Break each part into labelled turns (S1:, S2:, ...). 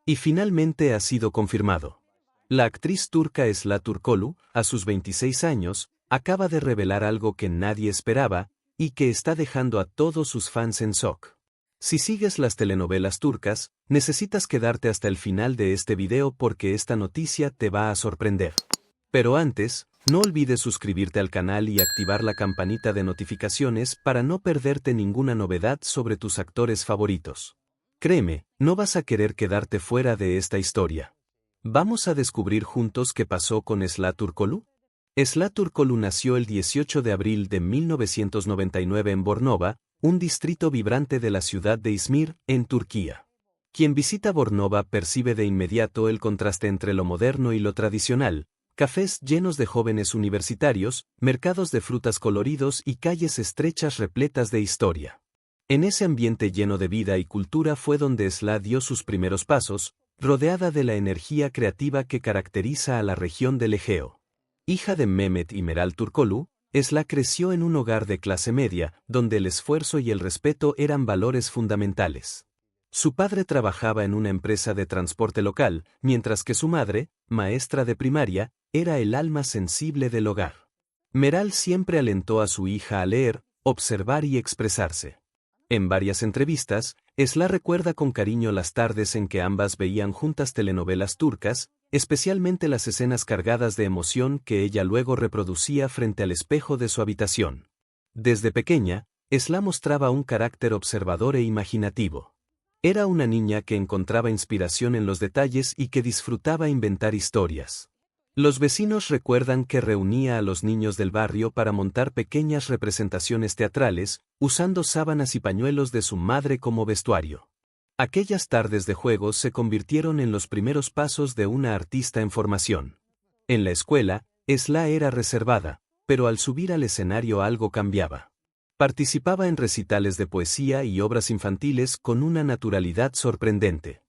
S1: Y finalmente ha sido confirmado. La actriz turca Esla Turkolu, a sus 26 años, acaba de revelar algo que nadie esperaba, y que está dejando a todos sus fans en shock. Si sigues las telenovelas turcas, necesitas quedarte hasta el final de este video porque esta noticia te va a sorprender. Pero antes, no olvides suscribirte al canal y activar la campanita de notificaciones para no perderte ninguna novedad sobre tus actores favoritos. Créeme, no vas a querer quedarte fuera de esta historia. ¿Vamos a descubrir juntos qué pasó con Esla Turkolu? Esla Turkolu nació el 18 de abril de 1999 en Bornova, un distrito vibrante de la ciudad de Izmir, en Turquía. Quien visita Bornova percibe de inmediato el contraste entre lo moderno y lo tradicional: cafés llenos de jóvenes universitarios, mercados de frutas coloridos y calles estrechas repletas de historia. En ese ambiente lleno de vida y cultura fue donde Esla dio sus primeros pasos, rodeada de la energía creativa que caracteriza a la región del Egeo. Hija de Mehmet y Meral Turkolu, Esla creció en un hogar de clase media, donde el esfuerzo y el respeto eran valores fundamentales. Su padre trabajaba en una empresa de transporte local, mientras que su madre, maestra de primaria, era el alma sensible del hogar. Meral siempre alentó a su hija a leer, observar y expresarse. En varias entrevistas, Esla recuerda con cariño las tardes en que ambas veían juntas telenovelas turcas, especialmente las escenas cargadas de emoción que ella luego reproducía frente al espejo de su habitación. Desde pequeña, Esla mostraba un carácter observador e imaginativo. Era una niña que encontraba inspiración en los detalles y que disfrutaba inventar historias. Los vecinos recuerdan que reunía a los niños del barrio para montar pequeñas representaciones teatrales, usando sábanas y pañuelos de su madre como vestuario. Aquellas tardes de juegos se convirtieron en los primeros pasos de una artista en formación. En la escuela, Esla era reservada, pero al subir al escenario algo cambiaba. Participaba en recitales de poesía y obras infantiles con una naturalidad sorprendente.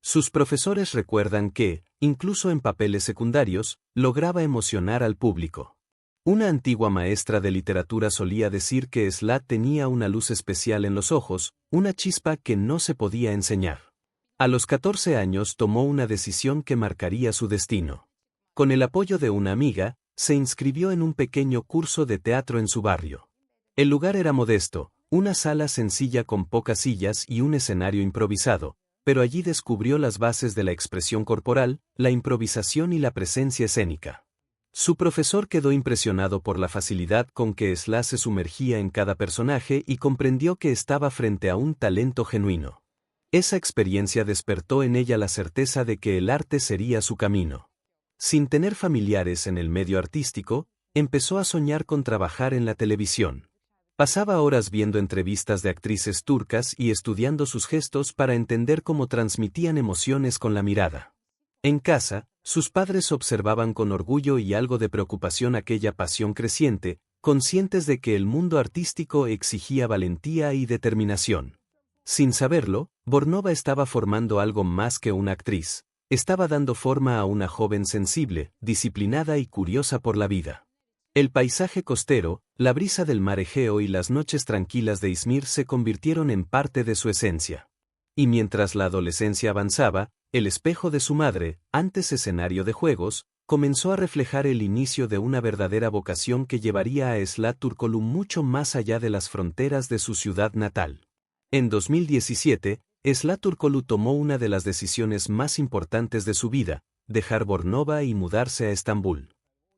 S1: Sus profesores recuerdan que, incluso en papeles secundarios, lograba emocionar al público. Una antigua maestra de literatura solía decir que Esla tenía una luz especial en los ojos, una chispa que no se podía enseñar. A los 14 años tomó una decisión que marcaría su destino. Con el apoyo de una amiga, se inscribió en un pequeño curso de teatro en su barrio. El lugar era modesto, una sala sencilla con pocas sillas y un escenario improvisado, pero allí descubrió las bases de la expresión corporal, la improvisación y la presencia escénica. Su profesor quedó impresionado por la facilidad con que Esla se sumergía en cada personaje y comprendió que estaba frente a un talento genuino. Esa experiencia despertó en ella la certeza de que el arte sería su camino. Sin tener familiares en el medio artístico, empezó a soñar con trabajar en la televisión. Pasaba horas viendo entrevistas de actrices turcas y estudiando sus gestos para entender cómo transmitían emociones con la mirada. En casa, sus padres observaban con orgullo y algo de preocupación aquella pasión creciente, conscientes de que el mundo artístico exigía valentía y determinación. Sin saberlo, Bornova estaba formando algo más que una actriz. Estaba dando forma a una joven sensible, disciplinada y curiosa por la vida. El paisaje costero, la brisa del mar Egeo y las noches tranquilas de Izmir se convirtieron en parte de su esencia. Y mientras la adolescencia avanzaba, el espejo de su madre, antes escenario de juegos, comenzó a reflejar el inicio de una verdadera vocación que llevaría a Esla Turkolu mucho más allá de las fronteras de su ciudad natal. En 2017, Esla Turkolu tomó una de las decisiones más importantes de su vida: dejar Bornova y mudarse a Estambul.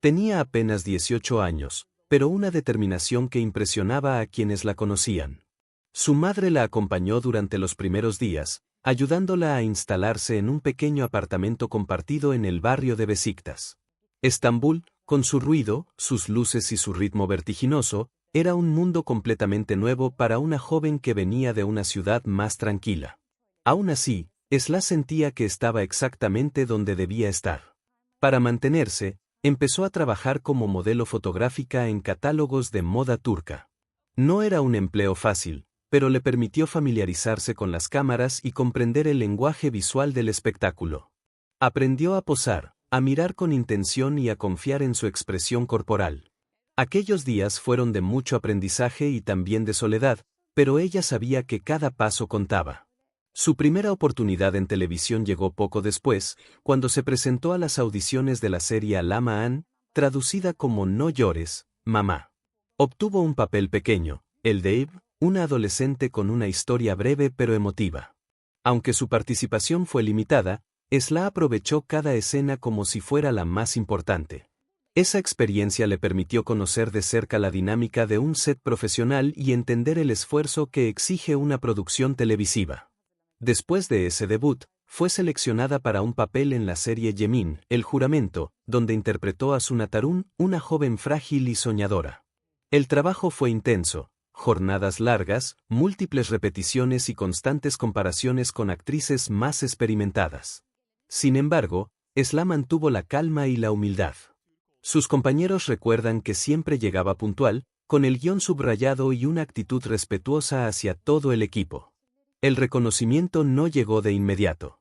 S1: Tenía apenas 18 años, pero una determinación que impresionaba a quienes la conocían. Su madre la acompañó durante los primeros días, ayudándola a instalarse en un pequeño apartamento compartido en el barrio de Beşiktaş. Estambul, con su ruido, sus luces y su ritmo vertiginoso, era un mundo completamente nuevo para una joven que venía de una ciudad más tranquila. Aún así, Esla sentía que estaba exactamente donde debía estar. Para mantenerse, empezó a trabajar como modelo fotográfica en catálogos de moda turca. No era un empleo fácil, pero le permitió familiarizarse con las cámaras y comprender el lenguaje visual del espectáculo. Aprendió a posar, a mirar con intención y a confiar en su expresión corporal. Aquellos días fueron de mucho aprendizaje y también de soledad, pero ella sabía que cada paso contaba. Su primera oportunidad en televisión llegó poco después, cuando se presentó a las audiciones de la serie Alama Ann, traducida como No llores, mamá. Obtuvo un papel pequeño, el de Eve, una adolescente con una historia breve pero emotiva. Aunque su participación fue limitada, Sla aprovechó cada escena como si fuera la más importante. Esa experiencia le permitió conocer de cerca la dinámica de un set profesional y entender el esfuerzo que exige una producción televisiva. Después de ese debut, fue seleccionada para un papel en la serie Yemin, El Juramento, donde interpretó a Suna Tarun, una joven frágil y soñadora. El trabajo fue intenso, jornadas largas, múltiples repeticiones y constantes comparaciones con actrices más experimentadas. Sin embargo, Sla mantuvo la calma y la humildad. Sus compañeros recuerdan que siempre llegaba puntual, con el guión subrayado y una actitud respetuosa hacia todo el equipo. El reconocimiento no llegó de inmediato.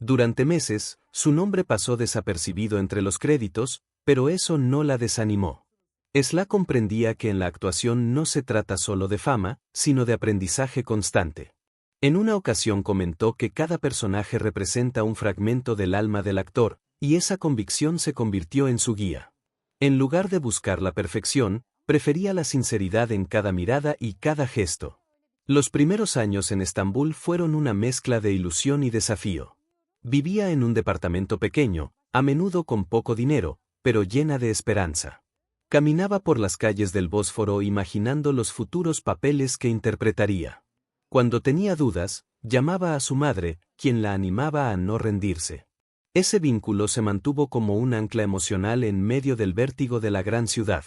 S1: Durante meses, su nombre pasó desapercibido entre los créditos, pero eso no la desanimó. Sla comprendía que en la actuación no se trata solo de fama, sino de aprendizaje constante. En una ocasión comentó que cada personaje representa un fragmento del alma del actor, y esa convicción se convirtió en su guía. En lugar de buscar la perfección, prefería la sinceridad en cada mirada y cada gesto. Los primeros años en Estambul fueron una mezcla de ilusión y desafío. Vivía en un departamento pequeño, a menudo con poco dinero, pero llena de esperanza. Caminaba por las calles del Bósforo imaginando los futuros papeles que interpretaría. Cuando tenía dudas, llamaba a su madre, quien la animaba a no rendirse. Ese vínculo se mantuvo como un ancla emocional en medio del vértigo de la gran ciudad.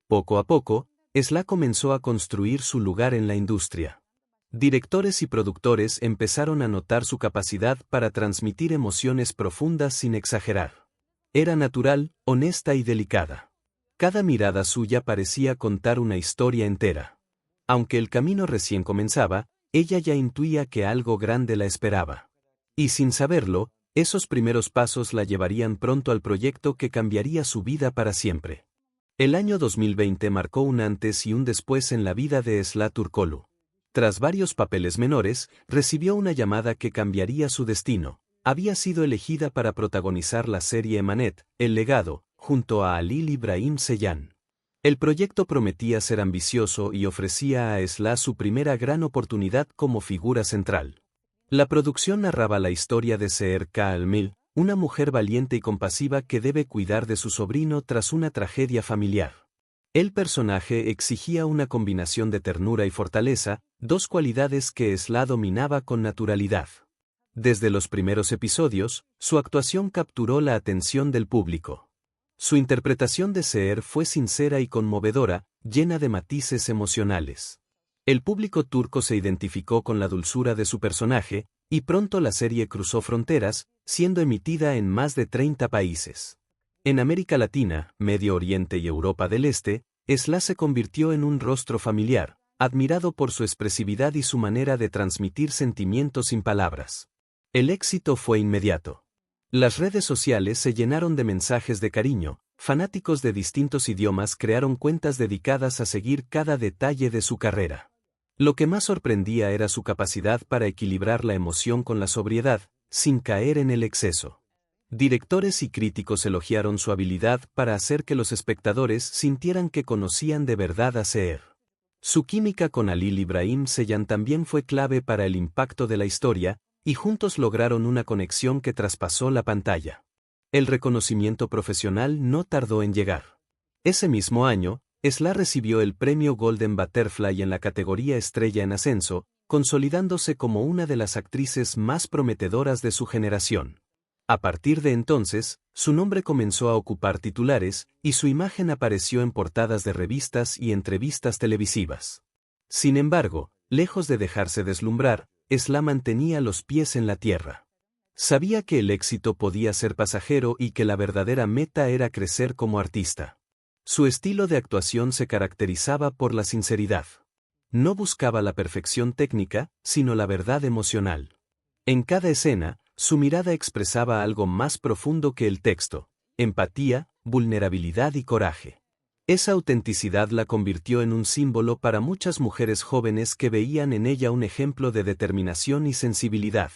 S1: Poco a poco, Sla comenzó a construir su lugar en la industria. Directores y productores empezaron a notar su capacidad para transmitir emociones profundas sin exagerar. Era natural, honesta y delicada. Cada mirada suya parecía contar una historia entera. Aunque el camino recién comenzaba, ella ya intuía que algo grande la esperaba. Y sin saberlo, esos primeros pasos la llevarían pronto al proyecto que cambiaría su vida para siempre. El año 2020 marcó un antes y un después en la vida de Sla Turkoglu. Tras varios papeles menores, recibió una llamada que cambiaría su destino. Había sido elegida para protagonizar la serie Emanet, El legado, junto a Halil İbrahim Ceylan. El proyecto prometía ser ambicioso y ofrecía a Sla su primera gran oportunidad como figura central. La producción narraba la historia de Seher Kaalmil, una mujer valiente y compasiva que debe cuidar de su sobrino tras una tragedia familiar. El personaje exigía una combinación de ternura y fortaleza, dos cualidades que Sla dominaba con naturalidad. Desde los primeros episodios, su actuación capturó la atención del público. Su interpretación de Seher fue sincera y conmovedora, llena de matices emocionales. El público turco se identificó con la dulzura de su personaje, y pronto la serie cruzó fronteras, siendo emitida en más de 30 países. En América Latina, Medio Oriente y Europa del Este, Sla se convirtió en un rostro familiar, admirado por su expresividad y su manera de transmitir sentimientos sin palabras. El éxito fue inmediato. Las redes sociales se llenaron de mensajes de cariño, fanáticos de distintos idiomas crearon cuentas dedicadas a seguir cada detalle de su carrera. Lo que más sorprendía era su capacidad para equilibrar la emoción con la sobriedad, sin caer en el exceso. Directores y críticos elogiaron su habilidad para hacer que los espectadores sintieran que conocían de verdad a Seher. Su química con Halil İbrahim Ceylan también fue clave para el impacto de la historia, y juntos lograron una conexión que traspasó la pantalla. El reconocimiento profesional no tardó en llegar. Ese mismo año, Sla recibió el premio Golden Butterfly en la categoría Estrella en Ascenso, consolidándose como una de las actrices más prometedoras de su generación. A partir de entonces, su nombre comenzó a ocupar titulares, y su imagen apareció en portadas de revistas y entrevistas televisivas. Sin embargo, lejos de dejarse deslumbrar, Sla mantenía los pies en la tierra. Sabía que el éxito podía ser pasajero y que la verdadera meta era crecer como artista. Su estilo de actuación se caracterizaba por la sinceridad. No buscaba la perfección técnica, sino la verdad emocional. En cada escena, su mirada expresaba algo más profundo que el texto: empatía, vulnerabilidad y coraje. Esa autenticidad la convirtió en un símbolo para muchas mujeres jóvenes que veían en ella un ejemplo de determinación y sensibilidad.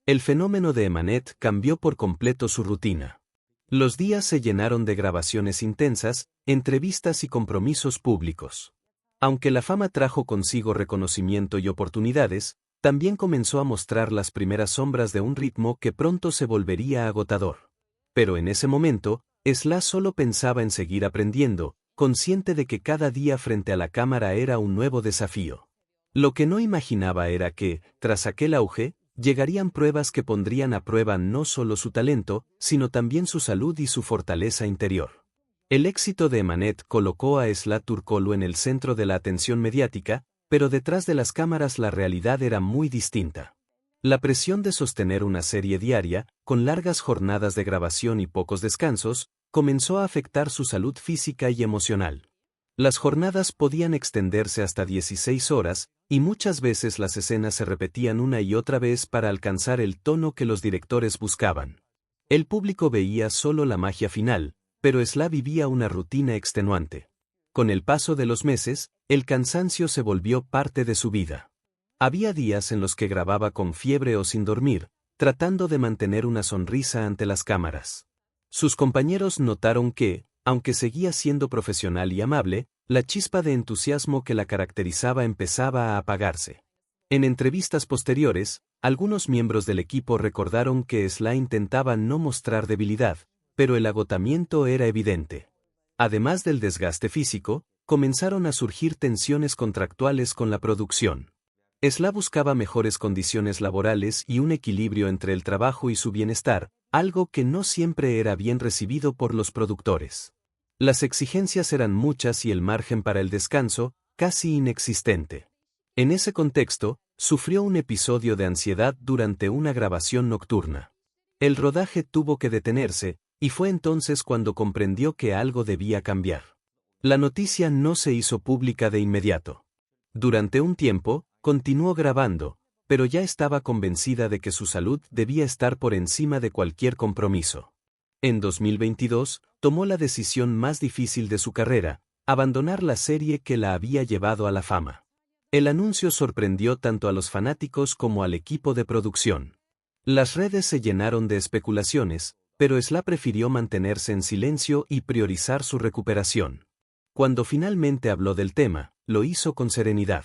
S1: El fenómeno de Emanet cambió por completo su rutina. Los días se llenaron de grabaciones intensas, entrevistas y compromisos públicos. Aunque la fama trajo consigo reconocimiento y oportunidades, también comenzó a mostrar las primeras sombras de un ritmo que pronto se volvería agotador. Pero en ese momento, Sla solo pensaba en seguir aprendiendo, consciente de que cada día frente a la cámara era un nuevo desafío. Lo que no imaginaba era que, tras aquel auge, llegarían pruebas que pondrían a prueba no solo su talento, sino también su salud y su fortaleza interior. El éxito de Emanet colocó a Sla Turkoglu en el centro de la atención mediática, pero detrás de las cámaras la realidad era muy distinta. La presión de sostener una serie diaria, con largas jornadas de grabación y pocos descansos, comenzó a afectar su salud física y emocional. Las jornadas podían extenderse hasta 16 horas, y muchas veces las escenas se repetían una y otra vez para alcanzar el tono que los directores buscaban. El público veía solo la magia final, pero Sla vivía una rutina extenuante. Con el paso de los meses, el cansancio se volvió parte de su vida. Había días en los que grababa con fiebre o sin dormir, tratando de mantener una sonrisa ante las cámaras. Sus compañeros notaron que, aunque seguía siendo profesional y amable, la chispa de entusiasmo que la caracterizaba empezaba a apagarse. En entrevistas posteriores, algunos miembros del equipo recordaron que Sla intentaba no mostrar debilidad, pero el agotamiento era evidente. Además del desgaste físico, comenzaron a surgir tensiones contractuales con la producción. Sla buscaba mejores condiciones laborales y un equilibrio entre el trabajo y su bienestar, algo que no siempre era bien recibido por los productores. Las exigencias eran muchas y el margen para el descanso, casi inexistente. En ese contexto, sufrió un episodio de ansiedad durante una grabación nocturna. El rodaje tuvo que detenerse, y fue entonces cuando comprendió que algo debía cambiar. La noticia no se hizo pública de inmediato. Durante un tiempo, continuó grabando, pero ya estaba convencida de que su salud debía estar por encima de cualquier compromiso. En 2022, tomó la decisión más difícil de su carrera, abandonar la serie que la había llevado a la fama. El anuncio sorprendió tanto a los fanáticos como al equipo de producción. Las redes se llenaron de especulaciones, pero Sla prefirió mantenerse en silencio y priorizar su recuperación. Cuando finalmente habló del tema, lo hizo con serenidad.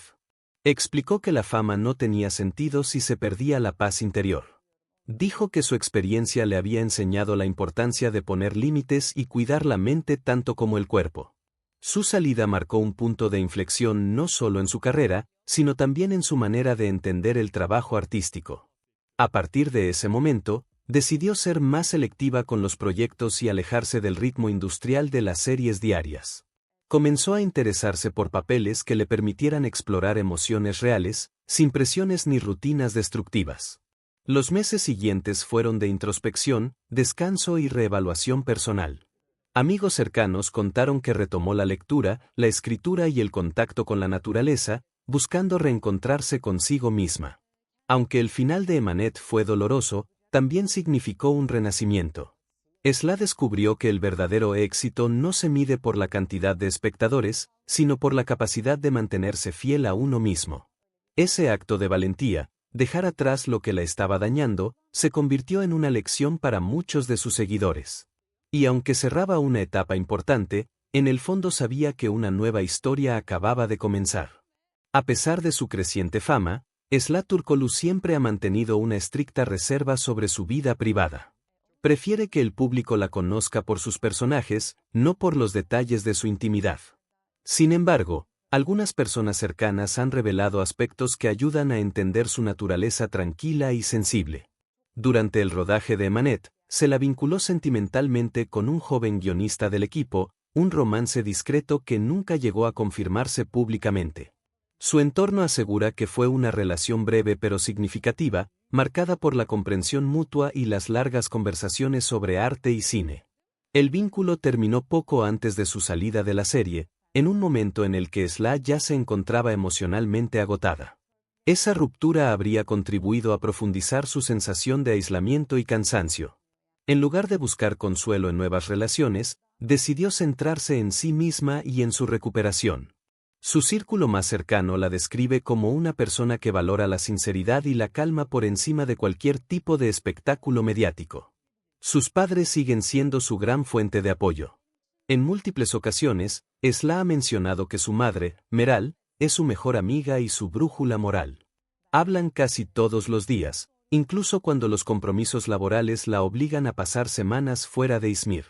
S1: Explicó que la fama no tenía sentido si se perdía la paz interior. Dijo que su experiencia le había enseñado la importancia de poner límites y cuidar la mente tanto como el cuerpo. Su salida marcó un punto de inflexión no solo en su carrera, sino también en su manera de entender el trabajo artístico. A partir de ese momento, decidió ser más selectiva con los proyectos y alejarse del ritmo industrial de las series diarias. Comenzó a interesarse por papeles que le permitieran explorar emociones reales, sin presiones ni rutinas destructivas. Los meses siguientes fueron de introspección, descanso y reevaluación personal. Amigos cercanos contaron que retomó la lectura, la escritura y el contacto con la naturaleza, buscando reencontrarse consigo misma. Aunque el final de Emanet fue doloroso, también significó un renacimiento. Sla descubrió que el verdadero éxito no se mide por la cantidad de espectadores, sino por la capacidad de mantenerse fiel a uno mismo. Ese acto de valentía, dejar atrás lo que la estaba dañando, se convirtió en una lección para muchos de sus seguidores. Y aunque cerraba una etapa importante, en el fondo sabía que una nueva historia acababa de comenzar. A pesar de su creciente fama, Sla Turkoglu siempre ha mantenido una estricta reserva sobre su vida privada. Prefiere que el público la conozca por sus personajes, no por los detalles de su intimidad. Sin embargo, algunas personas cercanas han revelado aspectos que ayudan a entender su naturaleza tranquila y sensible. Durante el rodaje de Emanet, se la vinculó sentimentalmente con un joven guionista del equipo, un romance discreto que nunca llegó a confirmarse públicamente. Su entorno asegura que fue una relación breve pero significativa, marcada por la comprensión mutua y las largas conversaciones sobre arte y cine. El vínculo terminó poco antes de su salida de la serie, en un momento en el que Sla ya se encontraba emocionalmente agotada. Esa ruptura habría contribuido a profundizar su sensación de aislamiento y cansancio. En lugar de buscar consuelo en nuevas relaciones, Decidió centrarse en sí misma y en su recuperación. Su círculo más cercano la describe como una persona que valora la sinceridad y la calma por encima de cualquier tipo de espectáculo mediático. Sus padres siguen siendo su gran fuente de apoyo. En múltiples ocasiones, Esla ha mencionado que su madre, Meral, es su mejor amiga y su brújula moral. Hablan casi todos los días, incluso cuando los compromisos laborales la obligan a pasar semanas fuera de Izmir.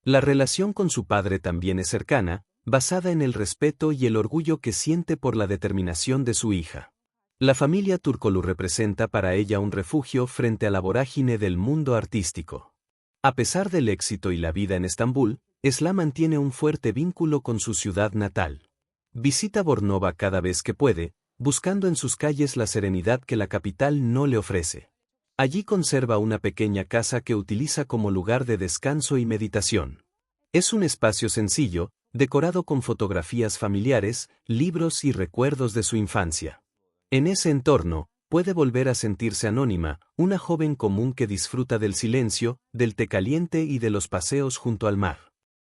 S1: La relación con su padre también es cercana, basada en el respeto y el orgullo que siente por la determinación de su hija. La familia Turkoglu representa para ella un refugio frente a la vorágine del mundo artístico. A pesar del éxito y la vida en Estambul, Esla mantiene un fuerte vínculo con su ciudad natal. Visita Bornova cada vez que puede, buscando en sus calles la serenidad que la capital no le ofrece. Allí conserva una pequeña casa que utiliza como lugar de descanso y meditación. Es un espacio sencillo, decorado con fotografías familiares, libros y recuerdos de su infancia. En ese entorno, puede volver a sentirse anónima, una joven común que disfruta del silencio, del té caliente y de los paseos junto al mar.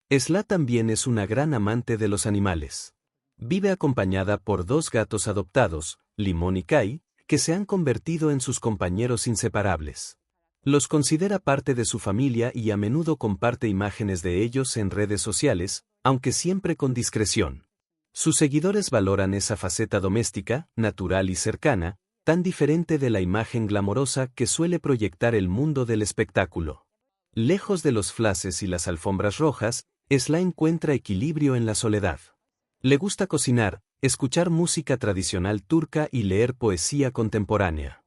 S1: Esla también es una gran amante de los animales. Vive acompañada por 2 gatos adoptados, Limón y Kai, que se han convertido en sus compañeros inseparables. Los considera parte de su familia y a menudo comparte imágenes de ellos en redes sociales, aunque siempre con discreción. Sus seguidores valoran esa faceta doméstica, natural y cercana, tan diferente de la imagen glamorosa que suele proyectar el mundo del espectáculo. Lejos de los flashes y las alfombras rojas, Esla encuentra equilibrio en la soledad. Le gusta cocinar, escuchar música tradicional turca y leer poesía contemporánea.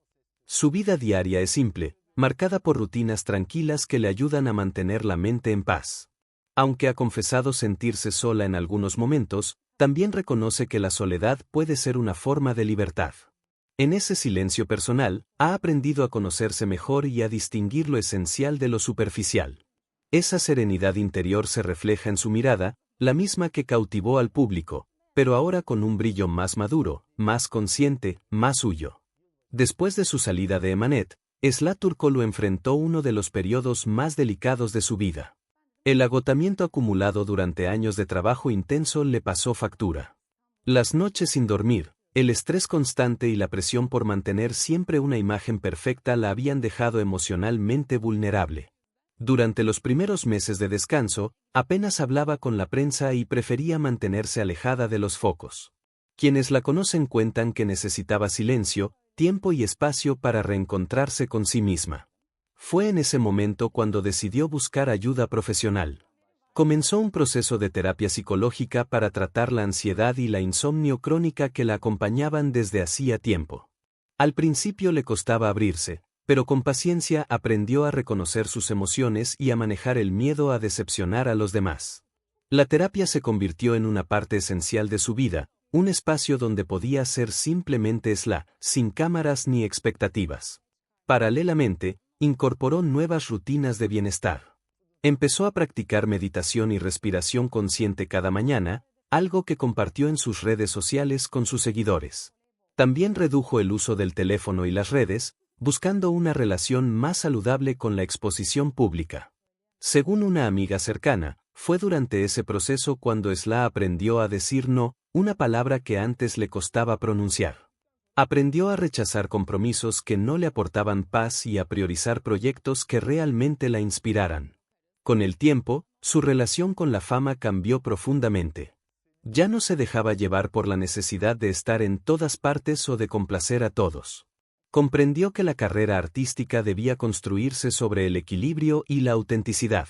S1: Su vida diaria es simple, marcada por rutinas tranquilas que le ayudan a mantener la mente en paz. Aunque ha confesado sentirse sola en algunos momentos, también reconoce que la soledad puede ser una forma de libertad. En ese silencio personal, ha aprendido a conocerse mejor y a distinguir lo esencial de lo superficial. Esa serenidad interior se refleja en su mirada, la misma que cautivó al público, pero ahora con un brillo más maduro, más consciente, más suyo. Después de su salida de Emanet, Esla Turkoglu enfrentó uno de los periodos más delicados de su vida. El agotamiento acumulado durante años de trabajo intenso le pasó factura. Las noches sin dormir, el estrés constante y la presión por mantener siempre una imagen perfecta la habían dejado emocionalmente vulnerable. Durante los primeros meses de descanso, apenas hablaba con la prensa y prefería mantenerse alejada de los focos. Quienes la conocen cuentan que necesitaba silencio, tiempo y espacio para reencontrarse con sí misma. Fue en ese momento cuando decidió buscar ayuda profesional. Comenzó un proceso de terapia psicológica para tratar la ansiedad y la insomnio crónica que la acompañaban desde hacía tiempo. Al principio le costaba abrirse, pero con paciencia aprendió a reconocer sus emociones y a manejar el miedo a decepcionar a los demás. La terapia se convirtió en una parte esencial de su vida, un espacio donde podía ser simplemente Esla, sin cámaras ni expectativas. Paralelamente, incorporó nuevas rutinas de bienestar. Empezó a practicar meditación y respiración consciente cada mañana, algo que compartió en sus redes sociales con sus seguidores. También redujo el uso del teléfono y las redes, buscando una relación más saludable con la exposición pública. Según una amiga cercana, fue durante ese proceso cuando Esla aprendió a decir no, una palabra que antes le costaba pronunciar. Aprendió a rechazar compromisos que no le aportaban paz y a priorizar proyectos que realmente la inspiraran. Con el tiempo, su relación con la fama cambió profundamente. Ya no se dejaba llevar por la necesidad de estar en todas partes o de complacer a todos. Comprendió que la carrera artística debía construirse sobre el equilibrio y la autenticidad.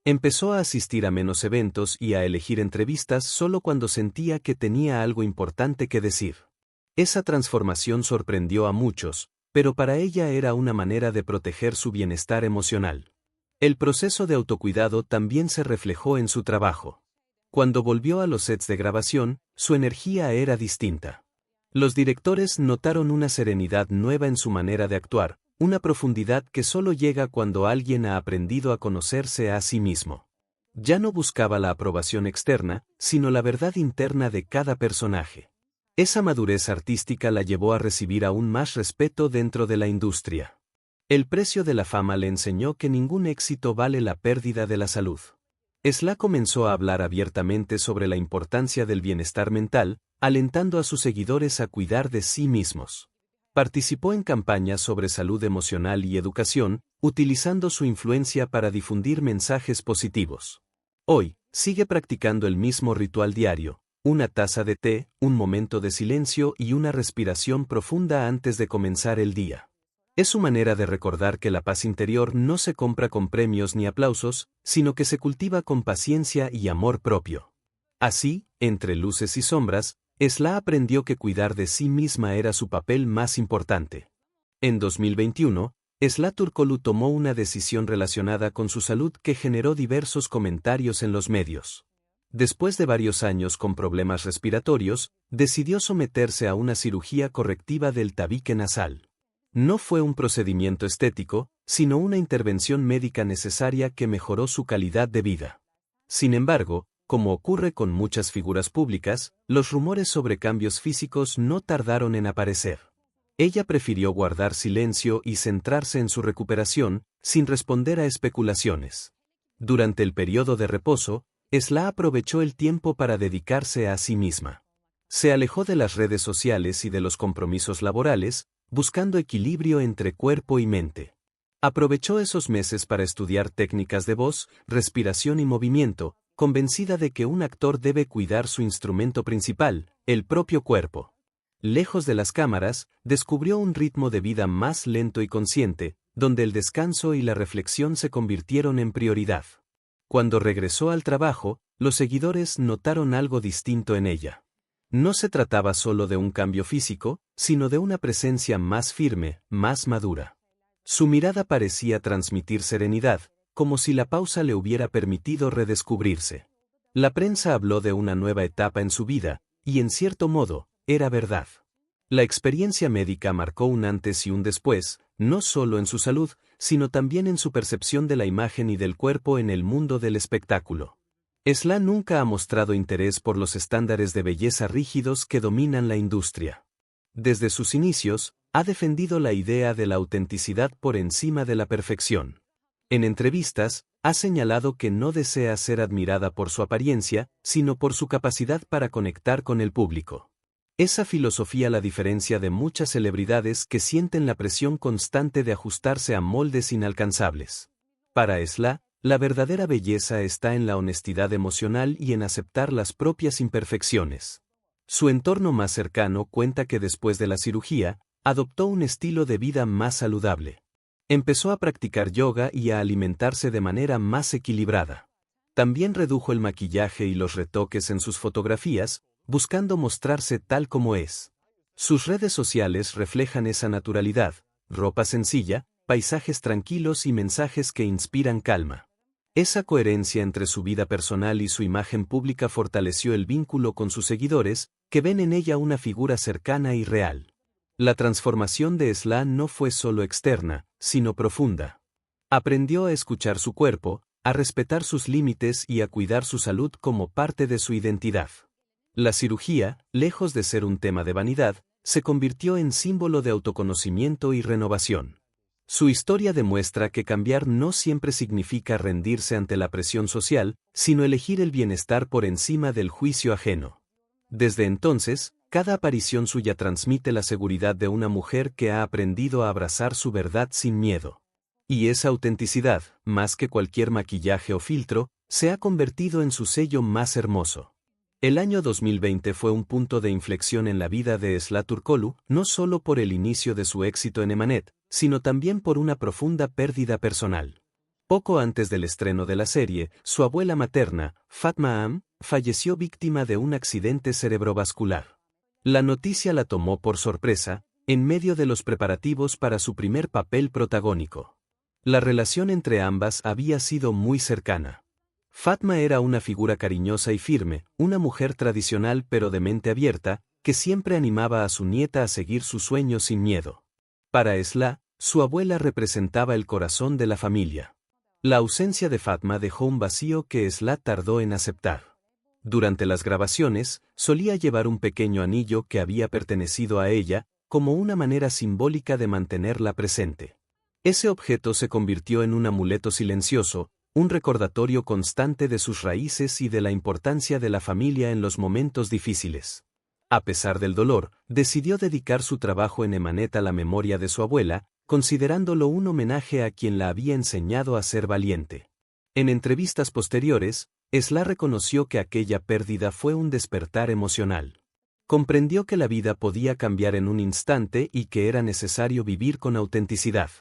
S1: Empezó a asistir a menos eventos y a elegir entrevistas solo cuando sentía que tenía algo importante que decir. Esa transformación sorprendió a muchos, pero para ella era una manera de proteger su bienestar emocional. El proceso de autocuidado también se reflejó en su trabajo. Cuando volvió a los sets de grabación, su energía era distinta. Los directores notaron una serenidad nueva en su manera de actuar, una profundidad que solo llega cuando alguien ha aprendido a conocerse a sí mismo. Ya no buscaba la aprobación externa, sino la verdad interna de cada personaje. Esa madurez artística la llevó a recibir aún más respeto dentro de la industria. El precio de la fama le enseñó que ningún éxito vale la pérdida de la salud. Esla comenzó a hablar abiertamente sobre la importancia del bienestar mental, alentando a sus seguidores a cuidar de sí mismos. Participó en campañas sobre salud emocional y educación, utilizando su influencia para difundir mensajes positivos. Hoy, sigue practicando el mismo ritual diario: una taza de té, un momento de silencio y una respiración profunda antes de comenzar el día. Es su manera de recordar que la paz interior no se compra con premios ni aplausos, sino que se cultiva con paciencia y amor propio. Así, entre luces y sombras, Esla aprendió que cuidar de sí misma era su papel más importante. En 2021, Esla Turkoglu tomó una decisión relacionada con su salud que generó diversos comentarios en los medios. Después de varios años con problemas respiratorios, decidió someterse a una cirugía correctiva del tabique nasal. No fue un procedimiento estético, sino una intervención médica necesaria que mejoró su calidad de vida. Sin embargo, como ocurre con muchas figuras públicas, los rumores sobre cambios físicos no tardaron en aparecer. Ella prefirió guardar silencio y centrarse en su recuperación, sin responder a especulaciones. Durante el periodo de reposo, Esla aprovechó el tiempo para dedicarse a sí misma. Se alejó de las redes sociales y de los compromisos laborales, buscando equilibrio entre cuerpo y mente. Aprovechó esos meses para estudiar técnicas de voz, respiración y movimiento, convencida de que un actor debe cuidar su instrumento principal, el propio cuerpo. Lejos de las cámaras, descubrió un ritmo de vida más lento y consciente, donde el descanso y la reflexión se convirtieron en prioridad. Cuando regresó al trabajo, los seguidores notaron algo distinto en ella. No se trataba solo de un cambio físico, sino de una presencia más firme, más madura. Su mirada parecía transmitir serenidad, como si la pausa le hubiera permitido redescubrirse. La prensa habló de una nueva etapa en su vida, y en cierto modo, era verdad. La experiencia médica marcó un antes y un después, no solo en su salud, sino también en su percepción de la imagen y del cuerpo en el mundo del espectáculo. Esla nunca ha mostrado interés por los estándares de belleza rígidos que dominan la industria. Desde sus inicios, ha defendido la idea de la autenticidad por encima de la perfección. En entrevistas, ha señalado que no desea ser admirada por su apariencia, sino por su capacidad para conectar con el público. Esa filosofía la diferencia de muchas celebridades que sienten la presión constante de ajustarse a moldes inalcanzables. Para Esla, la verdadera belleza está en la honestidad emocional y en aceptar las propias imperfecciones. Su entorno más cercano cuenta que después de la cirugía, adoptó un estilo de vida más saludable. Empezó a practicar yoga y a alimentarse de manera más equilibrada. También redujo el maquillaje y los retoques en sus fotografías, buscando mostrarse tal como es. Sus redes sociales reflejan esa naturalidad: ropa sencilla, paisajes tranquilos y mensajes que inspiran calma. Esa coherencia entre su vida personal y su imagen pública fortaleció el vínculo con sus seguidores, que ven en ella una figura cercana y real. La transformación de Esla no fue solo externa, sino profunda. Aprendió a escuchar su cuerpo, a respetar sus límites y a cuidar su salud como parte de su identidad. La cirugía, lejos de ser un tema de vanidad, se convirtió en símbolo de autoconocimiento y renovación. Su historia demuestra que cambiar no siempre significa rendirse ante la presión social, sino elegir el bienestar por encima del juicio ajeno. Desde entonces, cada aparición suya transmite la seguridad de una mujer que ha aprendido a abrazar su verdad sin miedo. Y esa autenticidad, más que cualquier maquillaje o filtro, se ha convertido en su sello más hermoso. El año 2020 fue un punto de inflexión en la vida de Esla Turkoglu, no solo por el inicio de su éxito en Emanet, sino también por una profunda pérdida personal. Poco antes del estreno de la serie, su abuela materna, Fatma Am, falleció víctima de un accidente cerebrovascular. La noticia la tomó por sorpresa, en medio de los preparativos para su primer papel protagónico. La relación entre ambas había sido muy cercana. Fatma era una figura cariñosa y firme, una mujer tradicional pero de mente abierta, que siempre animaba a su nieta a seguir sus sueños sin miedo. Para Esla, su abuela representaba el corazón de la familia. La ausencia de Fatma dejó un vacío que Esla tardó en aceptar. Durante las grabaciones, solía llevar un pequeño anillo que había pertenecido a ella, como una manera simbólica de mantenerla presente. Ese objeto se convirtió en un amuleto silencioso, un recordatorio constante de sus raíces y de la importancia de la familia en los momentos difíciles. A pesar del dolor, decidió dedicar su trabajo en Emanet a la memoria de su abuela, considerándolo un homenaje a quien la había enseñado a ser valiente. En entrevistas posteriores, Esla reconoció que aquella pérdida fue un despertar emocional. Comprendió que la vida podía cambiar en un instante y que era necesario vivir con autenticidad.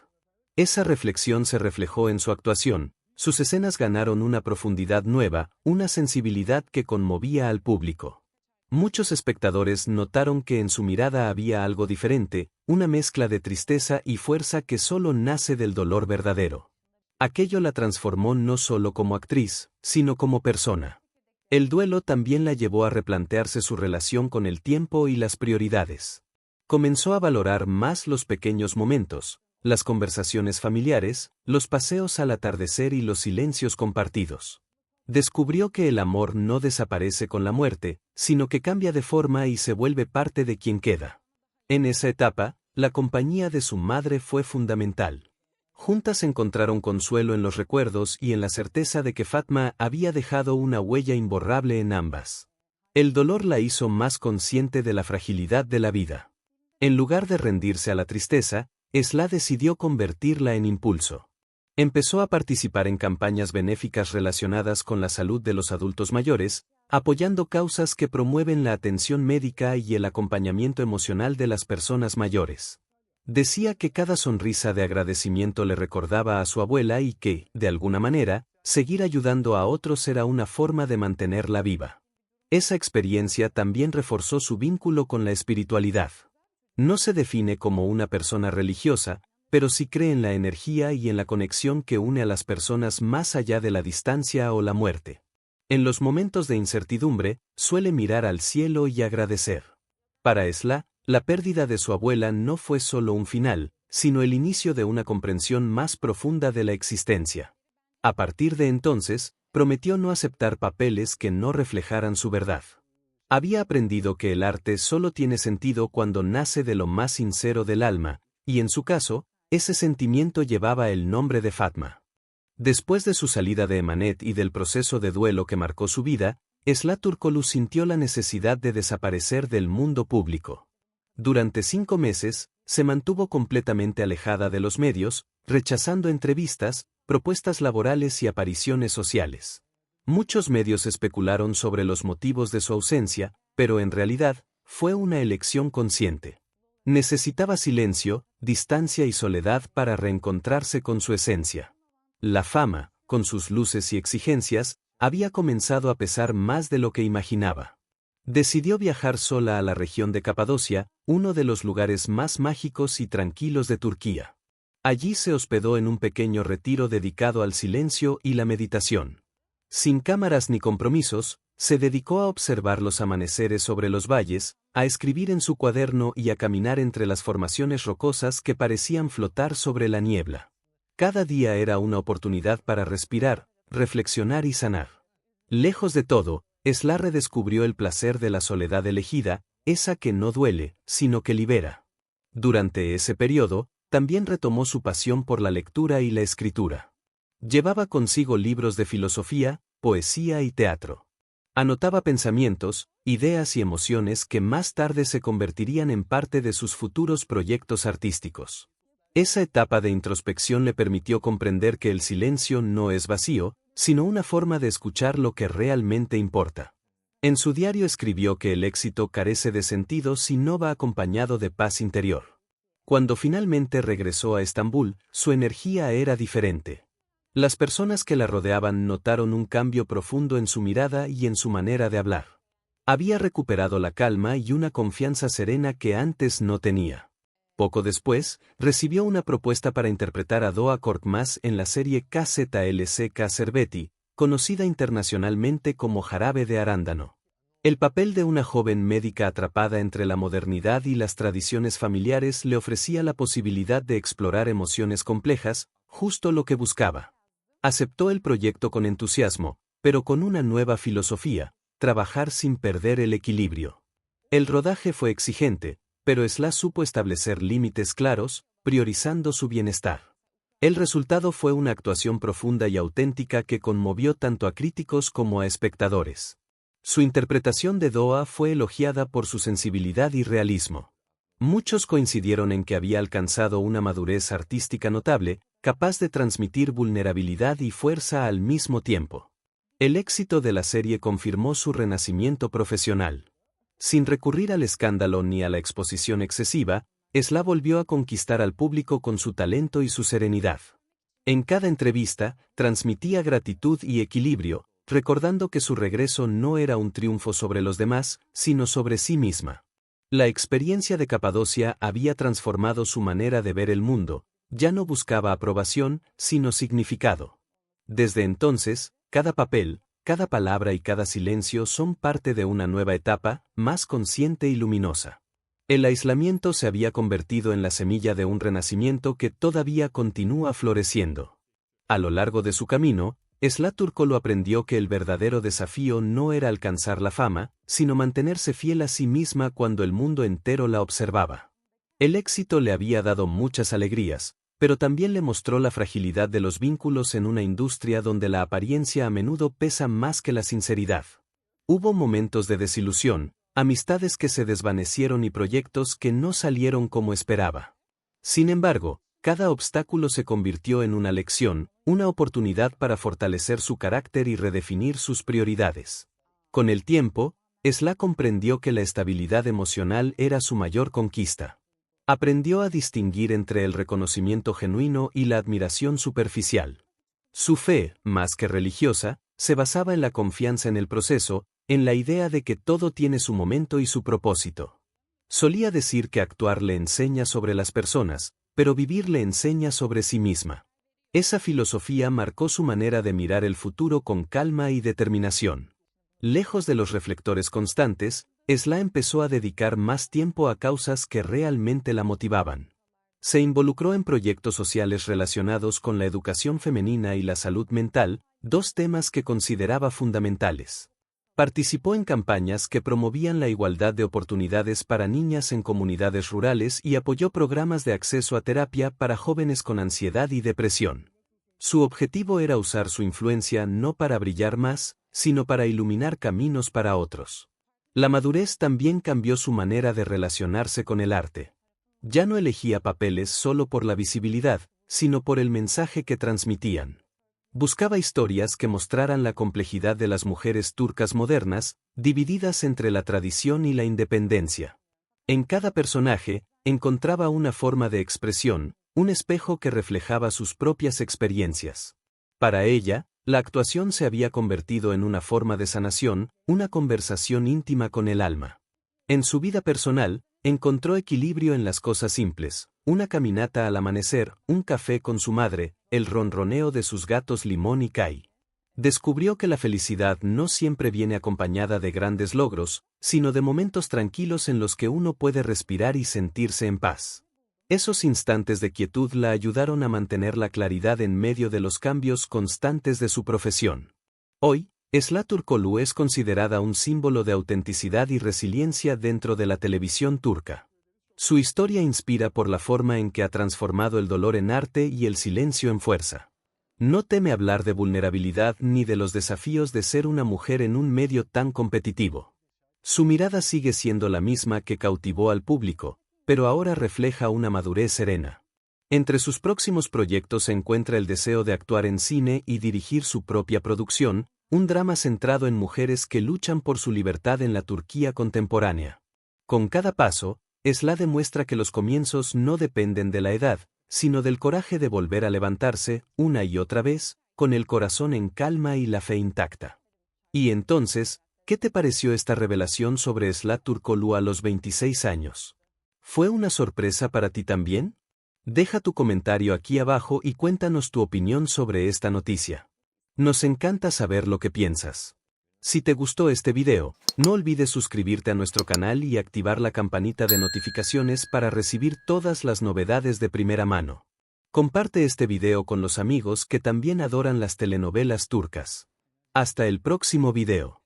S1: Esa reflexión se reflejó en su actuación. Sus escenas ganaron una profundidad nueva, una sensibilidad que conmovía al público. Muchos espectadores notaron que en su mirada había algo diferente, una mezcla de tristeza y fuerza que solo nace del dolor verdadero. Aquello la transformó no solo como actriz, sino como persona. El duelo también la llevó a replantearse su relación con el tiempo y las prioridades. Comenzó a valorar más los pequeños momentos, las conversaciones familiares, los paseos al atardecer y los silencios compartidos. Descubrió que el amor no desaparece con la muerte, sino que cambia de forma y se vuelve parte de quien queda. En esa etapa, la compañía de su madre fue fundamental. Juntas encontraron consuelo en los recuerdos y en la certeza de que Fatma había dejado una huella imborrable en ambas. El dolor la hizo más consciente de la fragilidad de la vida. En lugar de rendirse a la tristeza, Esla decidió convertirla en impulso. Empezó a participar en campañas benéficas relacionadas con la salud de los adultos mayores, apoyando causas que promueven la atención médica y el acompañamiento emocional de las personas mayores. Decía que cada sonrisa de agradecimiento le recordaba a su abuela y que, de alguna manera, seguir ayudando a otros era una forma de mantenerla viva. Esa experiencia también reforzó su vínculo con la espiritualidad. No se define como una persona religiosa, pero sí cree en la energía y en la conexión que une a las personas más allá de la distancia o la muerte. En los momentos de incertidumbre, suele mirar al cielo y agradecer. Para Esla, la pérdida de su abuela no fue solo un final, sino el inicio de una comprensión más profunda de la existencia. A partir de entonces, prometió no aceptar papeles que no reflejaran su verdad. Había aprendido que el arte solo tiene sentido cuando nace de lo más sincero del alma, y en su caso, ese sentimiento llevaba el nombre de Fatma. Después de su salida de Emanet y del proceso de duelo que marcó su vida, Esla Turkoglu sintió la necesidad de desaparecer del mundo público. Durante 5 meses, se mantuvo completamente alejada de los medios, rechazando entrevistas, propuestas laborales y apariciones sociales. Muchos medios especularon sobre los motivos de su ausencia, pero en realidad, fue una elección consciente. Necesitaba silencio, distancia y soledad para reencontrarse con su esencia. La fama, con sus luces y exigencias, había comenzado a pesar más de lo que imaginaba. Decidió viajar sola a la región de Capadocia, uno de los lugares más mágicos y tranquilos de Turquía. Allí se hospedó en un pequeño retiro dedicado al silencio y la meditación. Sin cámaras ni compromisos, se dedicó a observar los amaneceres sobre los valles, a escribir en su cuaderno y a caminar entre las formaciones rocosas que parecían flotar sobre la niebla. Cada día era una oportunidad para respirar, reflexionar y sanar. Lejos de todo, Esla redescubrió el placer de la soledad elegida, esa que no duele, sino que libera. Durante ese periodo, también retomó su pasión por la lectura y la escritura. Llevaba consigo libros de filosofía, poesía y teatro. Anotaba pensamientos, ideas y emociones que más tarde se convertirían en parte de sus futuros proyectos artísticos. Esa etapa de introspección le permitió comprender que el silencio no es vacío, sino una forma de escuchar lo que realmente importa. En su diario escribió que el éxito carece de sentido si no va acompañado de paz interior. Cuando finalmente regresó a Estambul, su energía era diferente. Las personas que la rodeaban notaron un cambio profundo en su mirada y en su manera de hablar. Había recuperado la calma y una confianza serena que antes no tenía. Poco después, recibió una propuesta para interpretar a Doğa Korkmaz en la serie KZLCK Serveti, conocida internacionalmente como Jarabe de Arándano. El papel de una joven médica atrapada entre la modernidad y las tradiciones familiares le ofrecía la posibilidad de explorar emociones complejas, justo lo que buscaba. Aceptó el proyecto con entusiasmo, pero con una nueva filosofía: trabajar sin perder el equilibrio. El rodaje fue exigente, pero Esla supo establecer límites claros, priorizando su bienestar. El resultado fue una actuación profunda y auténtica que conmovió tanto a críticos como a espectadores. Su interpretación de Doa fue elogiada por su sensibilidad y realismo. Muchos coincidieron en que había alcanzado una madurez artística notable, capaz de transmitir vulnerabilidad y fuerza al mismo tiempo. El éxito de la serie confirmó su renacimiento profesional. Sin recurrir al escándalo ni a la exposición excesiva, Esla volvió a conquistar al público con su talento y su serenidad. En cada entrevista, transmitía gratitud y equilibrio, recordando que su regreso no era un triunfo sobre los demás, sino sobre sí misma. La experiencia de Capadocia había transformado su manera de ver el mundo, ya no buscaba aprobación, sino significado. Desde entonces, cada papel, cada palabra y cada silencio son parte de una nueva etapa, más consciente y luminosa. El aislamiento se había convertido en la semilla de un renacimiento que todavía continúa floreciendo. A lo largo de su camino, Esla Turkoglu aprendió que el verdadero desafío no era alcanzar la fama, sino mantenerse fiel a sí misma cuando el mundo entero la observaba. El éxito le había dado muchas alegrías, pero también le mostró la fragilidad de los vínculos en una industria donde la apariencia a menudo pesa más que la sinceridad. Hubo momentos de desilusión, amistades que se desvanecieron y proyectos que no salieron como esperaba. Sin embargo, cada obstáculo se convirtió en una lección, una oportunidad para fortalecer su carácter y redefinir sus prioridades. Con el tiempo, Esla comprendió que la estabilidad emocional era su mayor conquista. Aprendió a distinguir entre el reconocimiento genuino y la admiración superficial. Su fe, más que religiosa, se basaba en la confianza en el proceso, en la idea de que todo tiene su momento y su propósito. Solía decir que actuar le enseña sobre las personas, pero vivir le enseña sobre sí misma. Esa filosofía marcó su manera de mirar el futuro con calma y determinación. Lejos de los reflectores constantes, Esla empezó a dedicar más tiempo a causas que realmente la motivaban. Se involucró en proyectos sociales relacionados con la educación femenina y la salud mental, dos temas que consideraba fundamentales. Participó en campañas que promovían la igualdad de oportunidades para niñas en comunidades rurales y apoyó programas de acceso a terapia para jóvenes con ansiedad y depresión. Su objetivo era usar su influencia no para brillar más, sino para iluminar caminos para otros. La madurez también cambió su manera de relacionarse con el arte. Ya no elegía papeles solo por la visibilidad, sino por el mensaje que transmitían. Buscaba historias que mostraran la complejidad de las mujeres turcas modernas, divididas entre la tradición y la independencia. En cada personaje, encontraba una forma de expresión, un espejo que reflejaba sus propias experiencias. Para ella, la actuación se había convertido en una forma de sanación, una conversación íntima con el alma. En su vida personal, encontró equilibrio en las cosas simples, una caminata al amanecer, un café con su madre, el ronroneo de sus gatos Limón y Kai. Descubrió que la felicidad no siempre viene acompañada de grandes logros, sino de momentos tranquilos en los que uno puede respirar y sentirse en paz. Esos instantes de quietud la ayudaron a mantener la claridad en medio de los cambios constantes de su profesión. Hoy, Esla Turkoglu es considerada un símbolo de autenticidad y resiliencia dentro de la televisión turca. Su historia inspira por la forma en que ha transformado el dolor en arte y el silencio en fuerza. No teme hablar de vulnerabilidad ni de los desafíos de ser una mujer en un medio tan competitivo. Su mirada sigue siendo la misma que cautivó al público, pero ahora refleja una madurez serena. Entre sus próximos proyectos se encuentra el deseo de actuar en cine y dirigir su propia producción, un drama centrado en mujeres que luchan por su libertad en la Turquía contemporánea. Con cada paso, Esla demuestra que los comienzos no dependen de la edad, sino del coraje de volver a levantarse, una y otra vez, con el corazón en calma y la fe intacta. Y entonces, ¿qué te pareció esta revelación sobre Esla Turkoglu a los 26 años? ¿Fue una sorpresa para ti también? Deja tu comentario aquí abajo y cuéntanos tu opinión sobre esta noticia. Nos encanta saber lo que piensas. Si te gustó este video, no olvides suscribirte a nuestro canal y activar la campanita de notificaciones para recibir todas las novedades de primera mano. Comparte este video con los amigos que también adoran las telenovelas turcas. Hasta el próximo video.